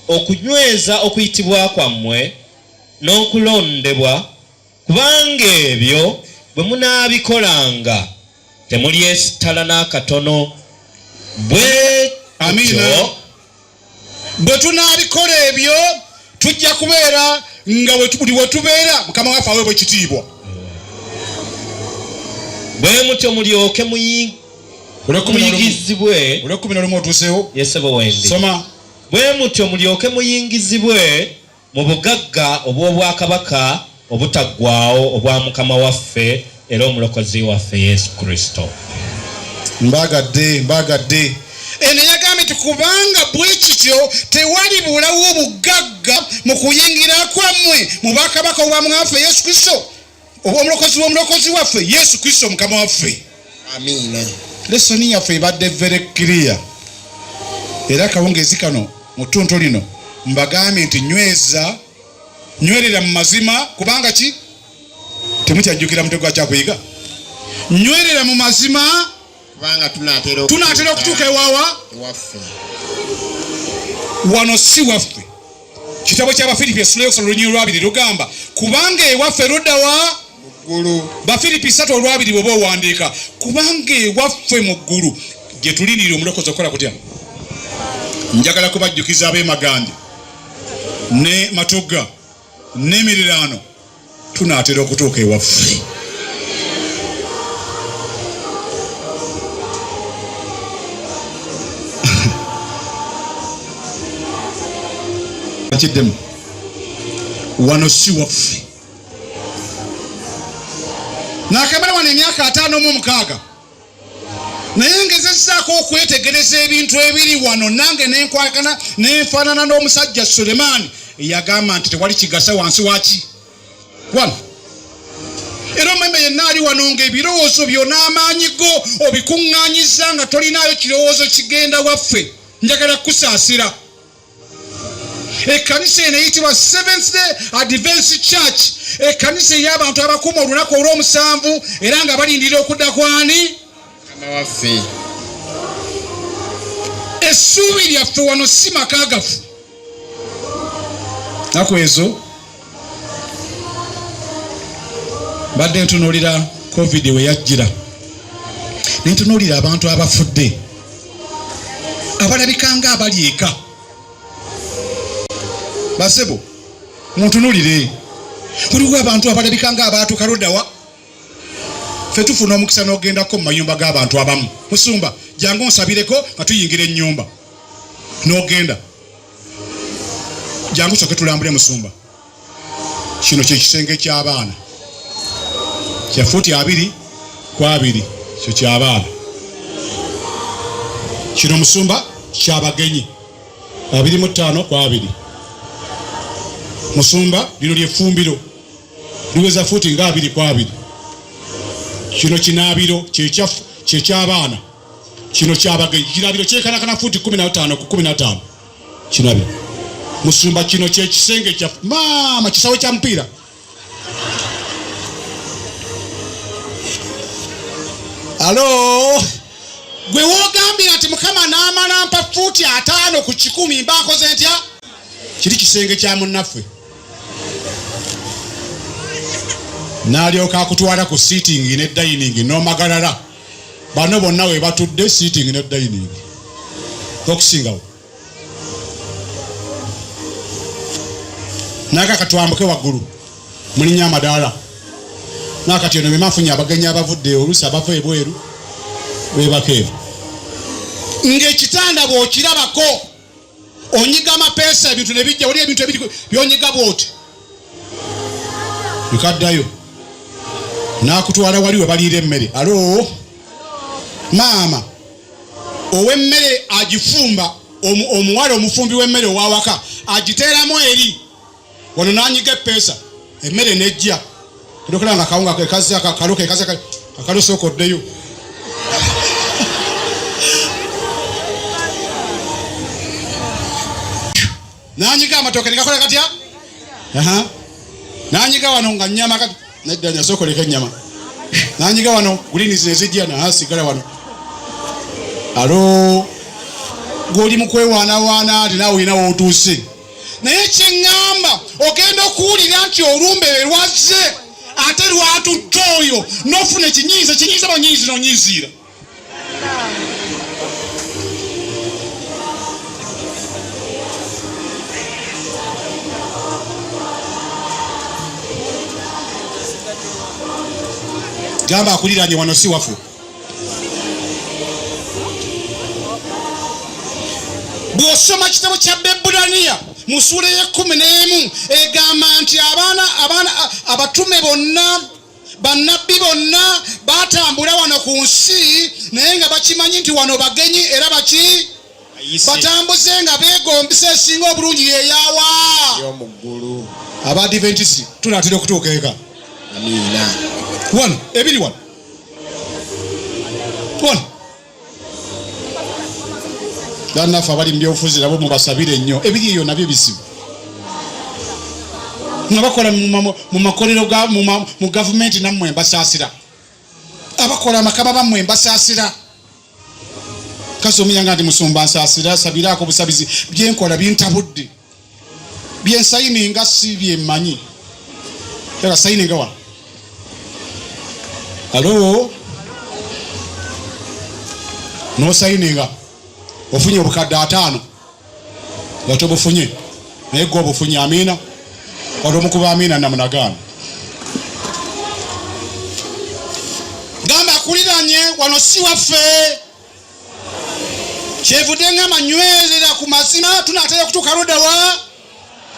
okunyweza okuyitibwa kwammwe n'okulondebwa kubanga ebyo bwe munaabikolanga temulyesittala n'akatono. Amiina. Bwe tunaabikola ebyo tujja kubeera nga buli we tubeera Mukama waffe aweebwa ekitiibwa. Bwe mutyo mulyoke muyingizibwe. Olw'ekkumi n'olumu otuuseewo. Yesebo wendi. Soma. Bwe mutyo mulyoke muyingizibwe mu bugagga obw'obwakabaka obutaggwaawo obwa Mukama waffe era omulokozi waffe Yesu Kristo. Mbagadde. Eno yagambye nti kubanga bwe kityo tewali bulawo obugagga mu kuyingira kwammwe mu bwakabaka obwa Mukama waffe Yesu Kristo omulokozi waffe Yesu Kristo Mukama waffe. Amiina. Lesoni yaffe ebadde very clear. Era akawungezi kano mu ttuntu lino mbagambye nti nywerera mu mazima kubanga ki temukyajjukira mutego gwa kyakuyiga. Nywerera mu mazima kubanga tunaatera okutuuka ewawa waffe. Wano si waffe. Kitabo ky'Abafilipi essula olunyiriri olwabiri lugamba kubanga ewaffe ludda wa muggulu. Bafilipi 3:2 bw'oba owandiika kubanga ewaffe mu ggulu gye tulindirira omulokozi okukola kutya. Njagala kubajjukiza ab'emaganja ne Matugga n'emiriraano tunaatera okutuuka ewaffe. Kiddemu wano si waffe. Nakamala wano emyaka 56 naye ngezezzaako okwetegereza ebintu ebiri wano nange nenkwakana nenfaanana n'omusajja Sulemaani eyagamba nti tewali kigasa wansi waki wano. Era omwembe yenna ali wano ng'ebirowoozo byonna amaanyi go obikuŋŋaanyiza nga tolinaayo kirowoozo kigenda waffe. Njagala kusaasira ekkanisa eno eyitibwa Seventh Day Adventist Church, ekkanisa ey'abantu abakuuma olunaku olw'omusanvu era nga balindira okudda kwani Mukama waffe. Essuubi lyaffe wano si maka gaffe. Naku ezo badde ntunuulira COVID we yajjira ne ntunuulira abantu abafudde abalabikanga abali eka. Basebo muntunulire kuliwo abantu abalabika nga abaatuuka luddawa. Ffe tufuna omukisa n'ogendako mu mayumba g'abantu abamu. Musumba jangu onsabireko nga tuyingira ennyumba n'ogenda jangu soke tulambule Musumba. Kino kye kisenge ky'abaana kya fuuti 2 kwa 2 kyo ky'abaana kino musumba kyabagenyi 25 musumba lino lyefumbiro liweza futi nga 2 kino kinabiro kyekyabaana kino kyabagenyi kinabiro kyekanakana futi 15 ku 15 kinabiro musumba kino kyekisenge kya mama kisawe kya mpira alo gwe wogambira ati mukama n'amala mpa futi 5 ku 10 mbakoze ntya kiri kisenge kya munnaffe n'alyoka akutwala ku sitting ne dining n'omagalala bano bonna we batudde sitting ne dining okusingawo naka katwambuke waggulu mulinya amadaala nakati ono bemafunye abagenyi abavudde oluusi abava ebweru bebakeevu ng'ekitanda bw'okirabako onyiga amapeesa ebintu ne bijja wali ebintu ebiri byonyiga bw'oti bikaddayo n'akutwala wali we baliira emmere alo maama ow'emmere agifumba omuwala omufumbi w'emmere owawaka agiteeramu eri wano n'anyiga epeesa emmere nejja ndokola nga kawunga kekazi akalo kekazi akalo sokoddeyo nanyiga amatoke nikakola katya nanyiga wano nga nyama kati nedda nyasokoleka ennyama nanyiga wano greens nezijja nahasigala wano alo gwoli mukwewaanawaana ati naawe olina wootuuse naye kyeŋŋamba ogenda okuwulira nti olumbe lwazze ate lwatutta oyo nofuna kinyiiza banyiizi nonyiiziira gamba akuliranye wano si wafu bw'osoma kitabo kya Bebulaniya mu ssuula y'e11 egamba nti abatume bonna bannabbi bonna batambula wano ku nsi naye nga bakimanyi nti wano bagenyi era baki batambuze nga beegombisa esinga obulungi yeyawa y'omuggulu abadiventisi tunaatera okutuuka eka amiina wano ebiri wano bannaffe abali mu byobufuzi nabo mubasabire ennyo ebiri eyo nabyo bisibu nga bakola mu makolero mu gavumenti nammwe mbasaasira abakola amakama bammwe mbasaasira kasi omuyanga nti musumba nsaasira sabiraako busabizi byenkola bintabudde byensayininga si byemmanyi era sayininga wano alo nosayininga ofunye obukadde 5 nga tobufunye naye gwe obufunye amiina wali omukuba amiina namunagaana gamba akuliranye wano si waffe kyevudde ngamba nnywerera ku mazima tunaatera okutuuka ludawa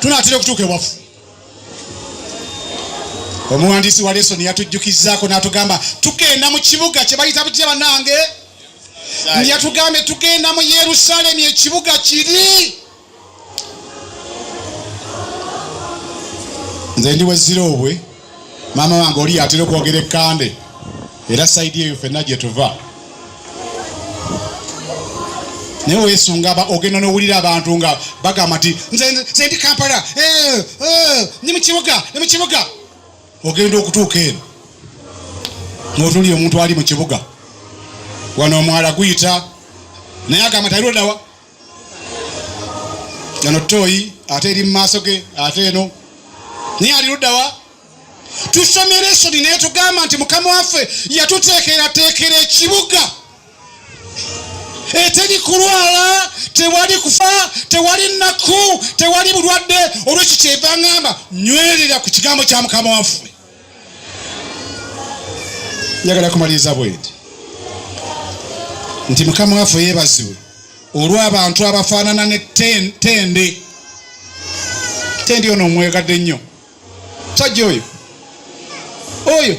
tunaatera okutuuka ewaffe omuwandiisi wa lesoni yatujjukizaako n'atugamba tugenda mu kibuga kye bayita butya bannange yatugambe tugenda mu Yerusalemu ekibuga kiri nze ndi weziroobwe maama wange oli yatera okwogera ekkande era saidi eyo ffenna gye tuva naye weesunga ogenda n'owulira abantu nga bagamba nti nze ndi Kampala ni mu kibuga ogenda okutuuka eno ng'otuli omuntu ali mu kibuga wano omwala guyita naye agamba talirodawa gano toyi ate eri mu maaso ge ate eno naye aliruddawa tusomera esoni naye tugamba nti mukama waffe yatuteekerateekera ekibuga eteri kulwala tewali kufa tewali nnaku tewali bulwadde olwekyo kyeva ngamba nywerera ku kigambo kya mukama waffe njagala kumaliriza bwenti nti mukama waffe yeebazibwe olw'abantu abafaanana ne tende ono omwegadde nnyo sajja oyo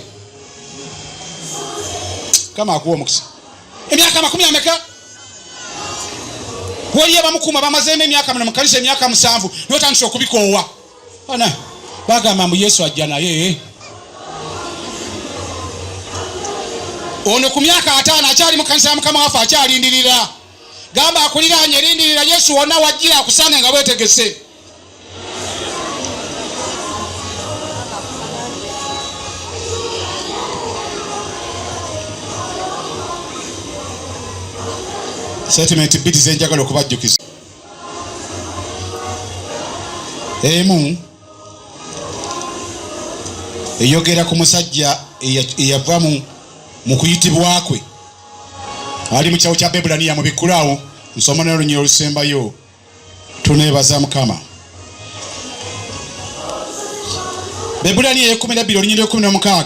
kama akuwa omukisa emyaka 10 ameka waliye bamukuma bamazeemu emyaka muno mu kanisa emyaka 7 n'otandise okubikoowa bana bagamba mbu Yesu ajja naye ono ku myaka 5 akyali mu kanisa ya Mukama waffe akyalindirira gamba akuliraanye lindirira Yesu wonna wajjira akusange nga bwetegese statement bbiri zenjagala okubajjukiza. Emu eyogera ku musajja eyava mu kuyitibwa kwe ali mu kyawo kya Bebulaniya mu bikulaawo nsoma n'olunyiro olusembayo tuneebaza Mukama. Bebulaniya 12 olunyiro 16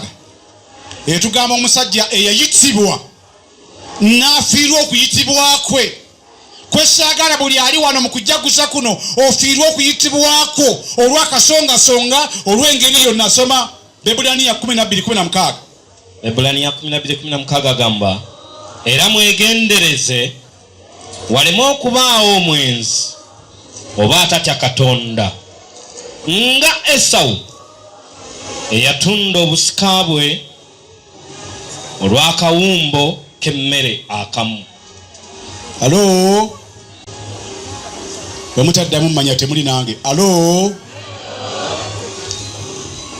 etugamba omusajja eyayitibwa n'afiirwa okuyitibwa kwe. Kwesagala buli ali wano mu kujaguza kuno ofiirwa okuyitibwako olw'akasongasonga olw'engeri yonna. Soma Bebulaniya 12:16. Bebulaniya 12:16 agamba era mwegendereze waleme okubaawo omwenzi oba atatya Katonda nga Esawu eyatunda obusika bwe olw'akawumbo k'emmere akamu. Alo bwemutaddamu mmanya temuli nange. Alo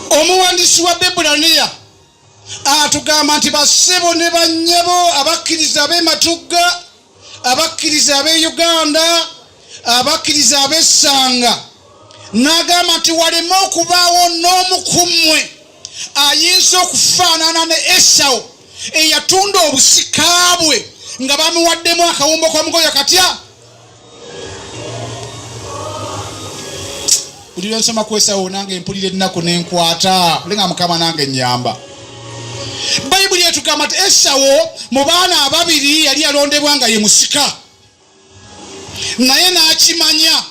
omuwandiisi wa Bebulaniya atugamba nti bassebo ne bannyabo abakkiriza ab'e Matugga, abakkiriza ab'e Uganda, abakkiriza ab'essanga, n'agamba nti waleme okubaawo n'omu ku mmwe ayinza okufaanana ne Esawu eyatunda obusika bwe nga bamuwaddemu akawumbo k'omugoyo katya. Ulira nsoma ku Esawu nange mpulira ennaku n'enkwata olenga Mukama nange nnyamba. Bayibuli etugamba nti Esawu mu baana ababiri yali alondebwa nga ye musika naye n'akimanya,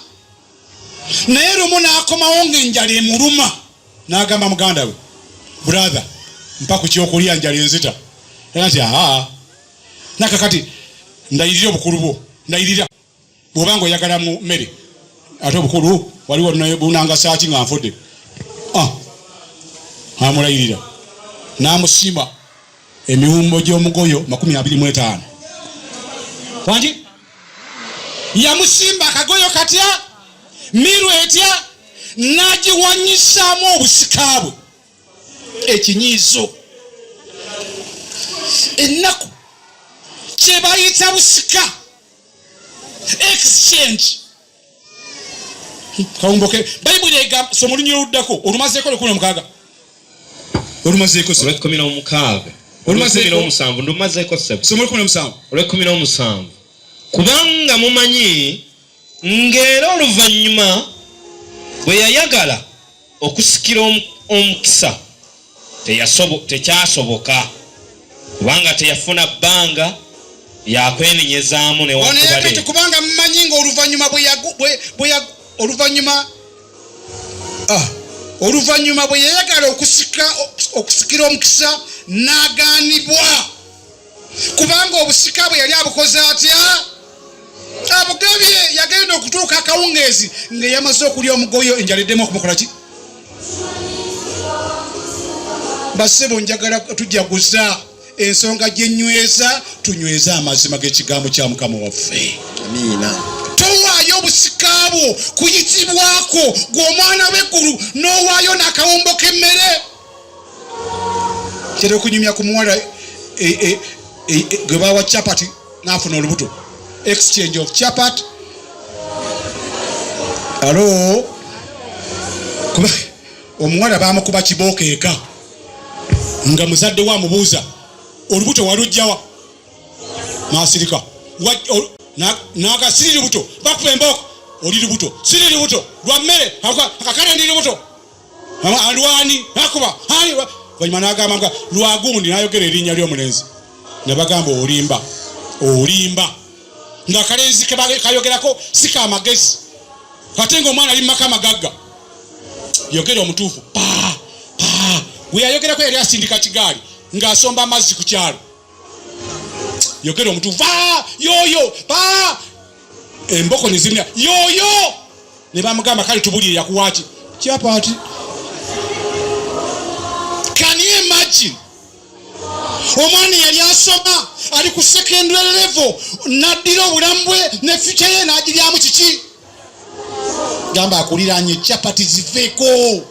naye lumu n'akomawo ng'enjala emuluma n'agamba muganda we, brother mpa ku kyokulya njala enzita. Nti nakakati ndayirira obukulu bwo, ndayirira bw'obanga oyagala mu mmere ate obukulu waliwo bunanga saaki nga nfudde. Amulayirira n'amusima emiwumbo gy'omugoyo 25. Wanti yamusimba akagoyo katya miru etya n'agiwanyisaamu obusika bwe ekinyiizo. Ennaku kye bayita busika exchange kawumbo ke. Bayibuli egamba soma olunyiro oluddako olumazeeko 16 olumazeeko 16 olumazeeko ndumazeeko 7 soma 17 kubanga mumanyi ng'era oluvannyuma bwe yayagala okusikira omukisa tekyasoboka kubanga teyafuna bbanga yakwenenyezaamu newakubale. Kubanga mumanyi nga oluvannyuma bwe yayagala okusikira omukisa n'agaanibwa kubanga obusika bwe yali abukoze atya abugabye. Yagenda okutuuka akawungeezi nga yamaze okulya omugoyo enjala eddemu okumukola ki. Bassebo njagala tujaguza ensonga gyenyweza tunyweza amazima g'ekigambo kya Mukama waffe. Amiina. Towaayo obusika bwo kuyitibwako gw'omwana w'eggulu n'owaayo n'akawumbo k'emmere. Kera okunyumya ku muwala gwe bawa chapati n'afuna olubuto. Exchange of chapati. Alo kuba omuwala bamukuba kibooko eka nga muzadde wa mubuuza olubuto walujjawa n'asirika n'agasiri lubuto bakuba embooko oli lubuto siri lubuto lwa mmere akakale ndi lubuto alwani nakuba wanyuma n'agamba nga lwagundi n'ayogera erinnya ly'omulenzi ne bagamba olimba ng'akalenzi kayogerako si kamagezi ate ng'omwana ali mumaka amagagga yogera omutuufu we yayogerako yali asindika kigaali ng'asomba amazzi ku kyalo. Yogera omutuufu yoyo emboko nizimya yoyo ne bamugamba kale tubulire yakuwaaki kyapati. Can you imagine? Omwana yali asoma ali ku secondary level naddira obulamu bwe ne future ye n'agiryamu kiki gamba akuliranye chapati ziveeko.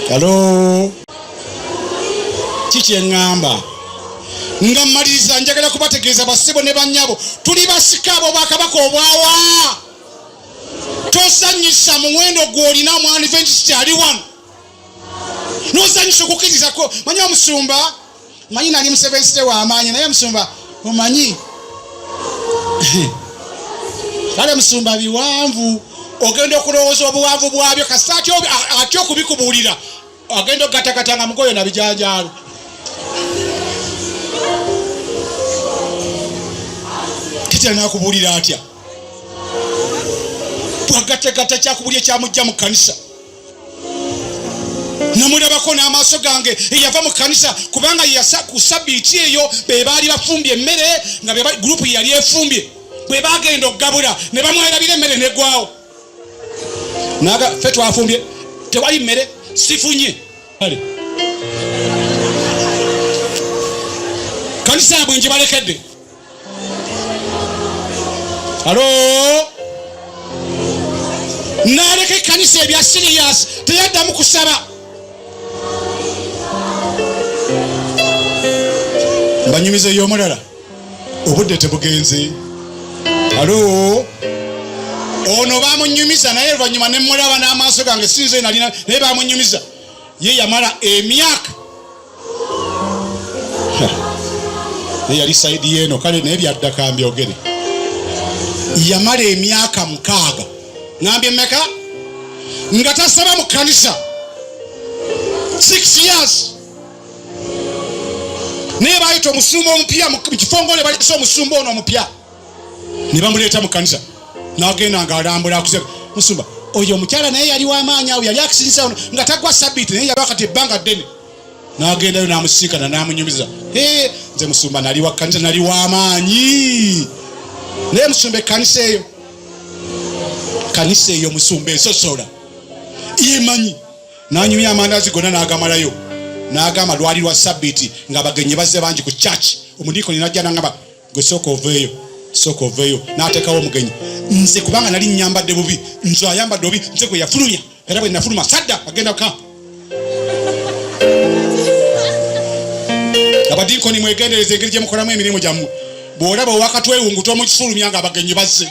Hello kiki eŋŋamba nga mmaliriza njagala kubategeeza bassebo ne bannyabo tuli basika abo bakabaka obwawa. Tosanyisa muwendo gw'olina omwana Adventist ali wano n'osanyisa okukirizako. Manyi omusumba manyi nali musevensite w'amaanyi naye musumba omanyi kale musumba biwanvu ogenda okulowooza obuwanvu bwabyo kasita atya okubikubuulira agenda okugatakata nga mugoyo na bijanjaalo. Kitya nakubuulira atya bwagategata kyakubulya kyamujja mu kkanisa namulabako n'amaaso gange eyava mu kkanisa kubanga ku sabiiti eyo be baali bafumbye emmere nga gurupu yali efumbye bwe bagenda okugabula ne bamwerabira emmere negwawo naga ffe twafumbye tewali mmere sifunye kale kkanisa yabwe nje balekedde. Halo naleka ekkanisa ebya serious teyaddamu kusaba. Mbanyumiza ey'omulala obudde tebugenze. Halo ono bamunyumiza naye oluvannyuma ne mulaba n'amaaso gange sinze nalina naye bamunyumiza ye yamala emyaka naye yali sayidi yeeno kale naye byaddaka mbyogere yamala emyaka 6 ngambye mmeka nga tasaba mu kkanisa 6 years. Naye bayita omusumba omupya mu kifongole balekisa omusumba ono omupya ne bamuleeta mu kkanisa n'agenda ng'alambula akuze musumba oyo omukyala naye yali w'amaanyi awo yali akisinisa ono nga tagwa sabiiti naye yali wakati ebbanga ddene n'agendayo n'amusiikana n'amunyumiza nze musumba nali wa kkanisa nali w'amaanyi naye musumba ekkanisa eyo musumba esosola yemanyi n'anyumya amandaazi gonna n'agamalayo n'agamba lwali lwa sabiiti nga bagenyi bazze bangi ku church omudiikoni n'ajja n'agamba gwe sooka oveeyo n'ateekawo omugenyi nze kubanga nali nnyambadde bubi nze ayambadde obi nze gwe yafulumya era bwe nafuluma sadda agenda ka abadiikoni mwegendereza engeri gye mukolamu emirimu gyammwe bw'olaba owakatwewunguta omukifulumya nga abagenyi bazze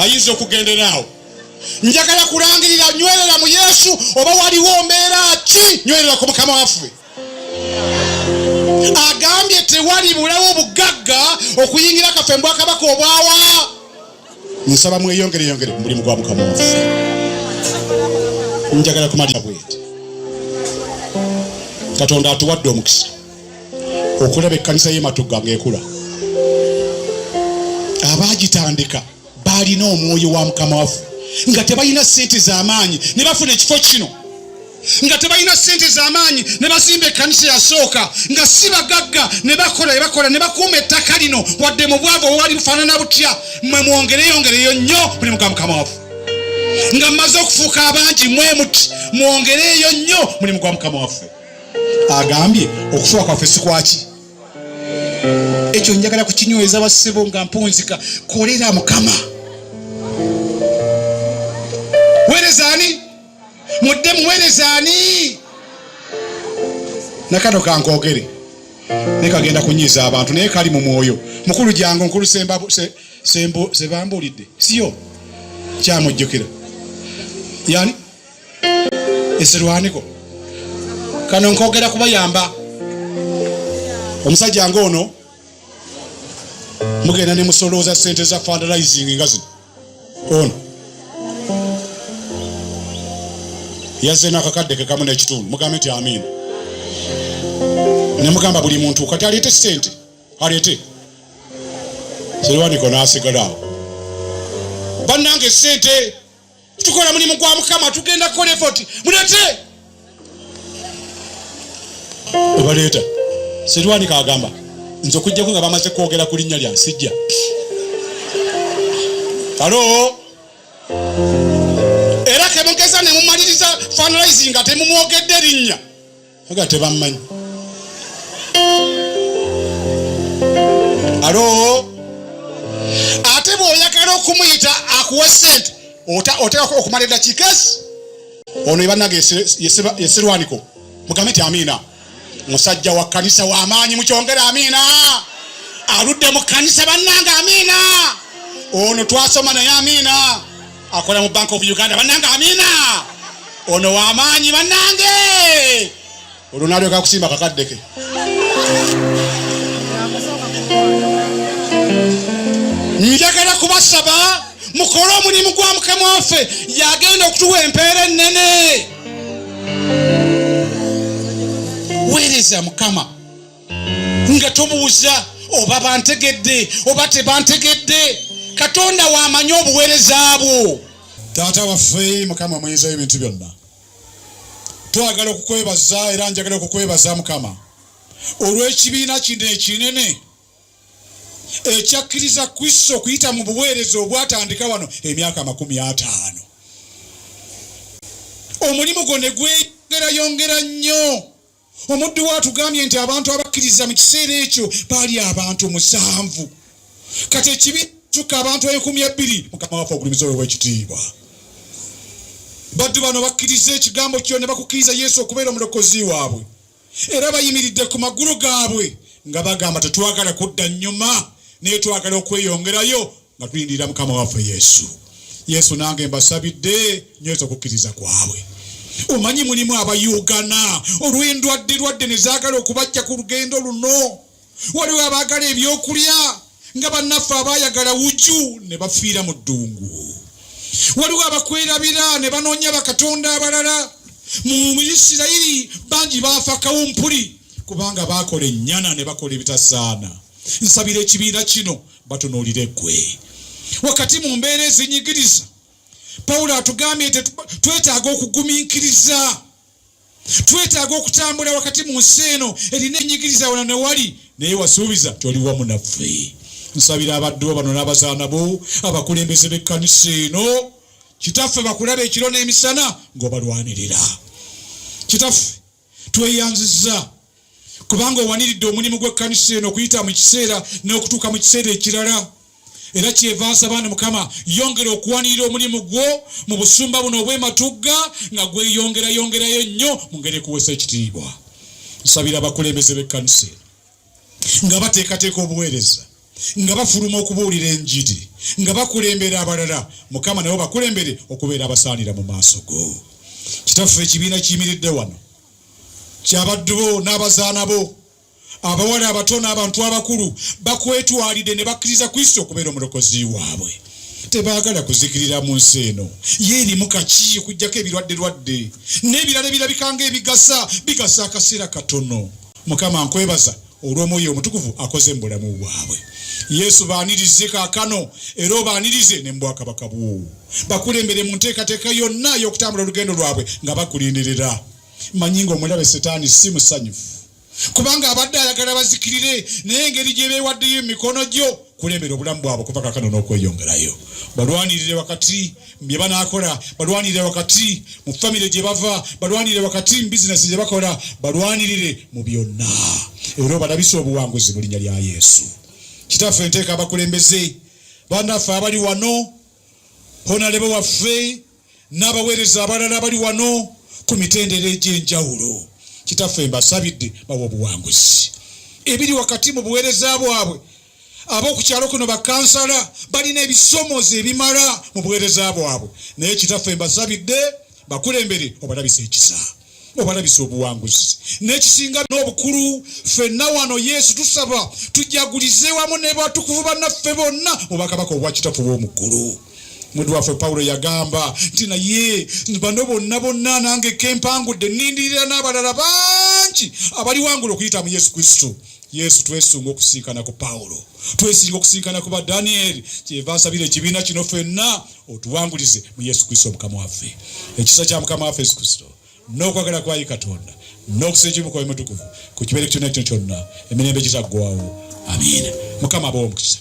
ayinza okugenderaawo. Njagala kulangirira nywerera mu Yesu oba waliwo mbeera ki nywerera ku Mukama waffe. Agambye tewali bulawo bugagga okuyingira kafembo akabaka obwawa. Nsaba mweyongere ku mulimu gwa Mukama waffe. Njagala kumalira bwete Katonda atuwadde omukisa okulaba ekkanisa y'e Matugga ng'ekula. Abaagitandika baalina omwoyo wa Mukama waffe nga tebalina ssente z'amaanyi ne bafuna ekifo kino, nga tebalina ssente z'amaanyi ne bazimba ekkanisa yasooka, nga si bagagga ne bakola ne bakuuma ettaka lino wadde mu bwavu obwali bufaanana butya. Mmwe mwongereyo nnyo buli Mukama waffe. Nga mmaze okufuuka abangi mmwe muti mwongereyo nnyo mulimu gwa Mukama waffe. Agambye okufuuka kwaffe si kwaki. Ekyo njagala kukinyweza bassebo nga mpunzika kolera Mukama. Werezaani mudde muwerezaani nakano kankogere nekagenda kunyiza abantu naye kali mu mwoyo mukulu jangu nkulu sebambulidde siyo kyamujjukira yani eserwaniko kano nkogera kubayamba. Omusajja ngono mugenda ne musolooza ssente za fundraising nga zino ono yazze n'akakadde ke kamu n'ekitundu mugambe nti amiina ne mugamba buli muntu kati aleete ssente aleete serwaniko n'asigalawo. Bannange ssente tukola mulimu gwa Mukama tugenda kukola effort muleete. Obaleta Sirwani kagamba nzo kujja kunga bamaze kwogera ku linnya lya sijja. Halo era kemugeza ne mumaliriza fundraising ate mumwogedde linnya aga tebammanyi. Halo ate bw'oyagala okumuyita akuwa ssente otera okumala eddakiika esi ono ebannage yesirwaniko mugambe nti amiina. Musajja wa kanisa wa amaanyi mukyongera amiina. Aludde mu kanisa bannange amiina. Ono twasoma naye amiina. Akola mu Bank of Uganda bannange amiina. Ono wa amaanyi bannange. Olunalyo kakusimba kakaddeke. Njagala kubasaba mukole omulimu gwa Mukama waffe yagenda okutuwa empeera ennene. Weereza Mukama nga tobuuza oba bantegedde oba tebantegedde. Katonda w'amanyi obuweereza bwo. Taata waffe Mukama muyinza ebintu byonna, twagala okukwebaza era njagala okukwebaza Mukama olw'ekibiina kino ekinene ekyakkiriza Kristo okuyita mu buweereza obwatandika wano emyaka 50. Omulimu gwo ne gweyongera nnyo. Omuddu watugambye nti abantu abakkiriza mu kiseera ekyo baali abantu 7. Kati ekibiina kyukka abantu 2,000. Mukama waffe ogulumiza wewe ekitiibwa. Baddu bano bakkiriza ekigambo kyo ne bakukkiriza Yesu okubeera omulokozi waabwe era bayimiridde ku magulu gaabwe nga bagamba tetwagala kudda nnyuma naye twagala okweyongerayo nga tulindira Mukama waffe Yesu. Yesu nange mbasabidde nyweza okukkiriza kwabwe. Omanyi mulimu abayugana olw'endwadde ne zaagala okubajja ku lugendo luno. Waliwo abaagala ebyokulya nga bannaffe abaayagala wuju ne bafiira mu ddungu. Waliwo abakwerabira ne banoonya bakatonda abalala. Mu Isirayiri bangi baafa kawumpuli kubanga baakola ennyana ne bakola ebitasaana. Nsabira ekibiina kino batunuulire ggwe. Wakati mu mbeera ezinyigiriza Pawulo atugambye twetaaga okugumiikiriza. Twetaaga okutambula wakati mu nsi eno erina enyigiriza wano ne wali naye wasuubiza toli wamu naffe. Nsabira abaddu bano n'abazaana bo abakulembeze b'ekkanisa eno. Kitaffe bakulaba ekiro n'emisana ng'obalwanirira. Kitaffe tweyanziza kubanga owaniridde omulimu gw'ekkanisa eno okuyita mu kiseera n'okutuuka mu kiseera ekirala. Era kyeva nsaba Mukama yongera okuwanirira omulimu gwo mu busumba buno obw'ematugga nga gweyongerayo nnyo mu ngeri ekuweesa ekitiibwa. Nsabira abakulembeze b'ekkanisa nga bateekateeka obuweereza, nga bafuluma okubuulira enjiri, nga bakulembera abalala. Mukama nabo bakulembere okubeera abasaanira mu maaso go. Kitaffe ekibiina kiyimiridde wano ky'abaddu bo n'abazaana bo, abawala abato n'abantu abakulu bakwetwalidde ne bakkiriza Kristo okubeera omulokozi waabwe. Tebaagala kuzikirira mu nsi eno. Yeerimu kaki okuggyako ebirwadde n'ebirala ebirabika bigasa akaseera katono. Mukama nkwebaza olw'Omwoyo Omutukuvu akoze mu bulamu bwabwe. Yesu baanirize kaakano era obaanirize ne mu bwakabaka bwo. Bakulembere mu nteekateeka yonna y'okutambula olugendo lwabwe nga bakulindirira. Manyi ng'omulabe Setaani si musanyufu kubanga abadde ayagala bazikirire naye engeri gye beewaddeyo emikono gyo kulembera obulamu bwabwe okuva kaakano n'okweyongerayo. Balwanirire wakati bye banaakola, balwanirire wakati mu famire gye bava, balwanirire wakati mu bizinesi gye bakola, balwanirire mu byonna era obalabise obuwanguzi mu linnya lya Yesu. Kitaffe nteeka abakulembeze bannaffe abali wano, honalebo waffe n'abaweereza abalala abali wano ku mitendera egy'enjawulo. Kitaffe mbasabidde bawa obuwanguzi ebiri wakati mu buweereza bwabwe. Ab'oku kyalo kuno bakansala balina ebisomozo ebimala mu buweereza bwabwe, naye kitaffe mbasabidde bakulembere obalabise ekisa, obalabise obuwanguzi n'ekisinga n'obukulu. Ffenna wano Yesu tusaba tujagulize wamu ne batukuvu bannaffe bonna mu bakabaka obwa kitaffe bw'omu ggulu. Muddu waffe Pawulo yagamba nti naye bano bonna nange kempangudde nnindirira n'abalala bangi abali wangula okuyita mu Yesu Kristo. Yesu twesunga okusinkana ku Pawulo, twesinga okusinkana ku ba Daniel. Kyeva nsabira ekibiina kino ffenna otuwangulize mu Yesu Kristo Mukama waffe. Ekisa kya Mukama waffe Yesu Kristo n'okwagala kwa Katonda n'okusinjibwa kwa mutukuvu ku kibeere kyonna kyonna emirembe gitaggwaawo. Amiina. Mukama abawe omukisa.